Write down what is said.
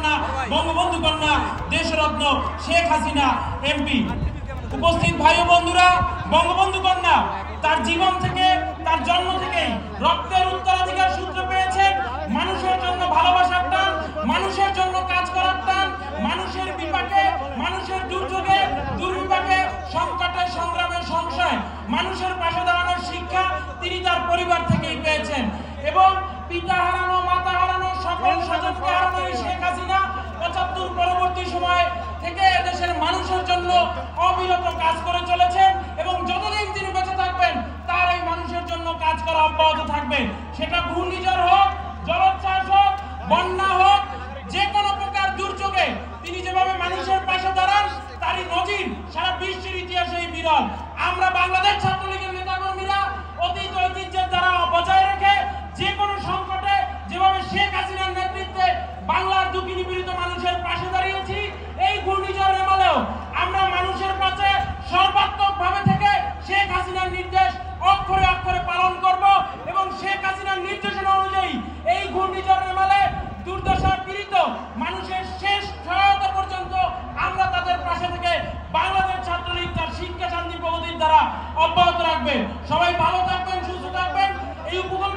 কন্যা, বঙ্গবন্ধু কন্যা, দেশরত্ন শেখ হাসিনা এমপি। উপস্থিত ভাই ও বন্ধুরা, বঙ্গবন্ধু কন্যা তার জীবন থেকে, তার জন্ম থেকেই রক্তের উত্তরাধিকার সূত্র পেয়েছেন মানুষের জন্য ভালোবাসার টান, মানুষের জন্য কাজ করার টান, মানুষের বিপাকে, মানুষের দুর্যোগে, দুর্বিপাকে, সংকটে, সংগ্রামে, সংশয় মানুষের পাশে দাঁড়ানোর শিক্ষা তিনি তার পরিবার থেকেই পেয়েছেন। এবং পিতা হারানো, মাতা হারানো, সকল স্বজনকে হারানো শেখ হাসিনা ৭৫ পরবর্তী সময় থেকে দেশের মানুষের জন্য অবিরত কাজ করে চলেছেন এবং যতদিন তিনি বেঁচে থাকবেন তার এই মানুষের জন্য কাজ করা অব্যাহত থাকবে। সেটা ঘূর্ণিঝড় হোক, জলোচ্ছ্বাস হোক, বন্যা হোক, যে কোনো প্রকার দুর্যোগে তিনি যেভাবে মানুষের পাশে দাঁড়ান তারই নজির সারা বিশ্বের ইতিহাসেই বিরল। আমরা বাংলাদেশ ছাত্রলীগের নেতাকর্মীরা অতীত ঐতিহ্যের দ্বারা বজায় রেখে যে কোনো সংকটে যেভাবে শেখ হাসিনার নেতৃত্বে বাংলার দুঃখী নিপীড়িত মানুষের পাশে দাঁড়িয়েছি, এই ঘূর্ণিঝড় নেমালেও আমরা মানুষের পাশে সর্বাত্মকভাবে থেকে শেখ হাসিনার নির্দেশ অক্ষরে অক্ষরে পালন করব এবং শেখ হাসিনার নির্দেশনা অনুযায়ী এই ঘূর্ণিঝড় নেমালে দুর্দশা পীড়িত মানুষের শেষ সহায়তা পর্যন্ত আমরা তাদের পাশে থেকে বাংলাদেশ ছাত্রলীগ তার শিক্ষা শান্তি প্রগতির দ্বারা অব্যাহত রাখবে। সবাই ভালো থাকবেন, সুস্থ থাকবেন। এই উপকূল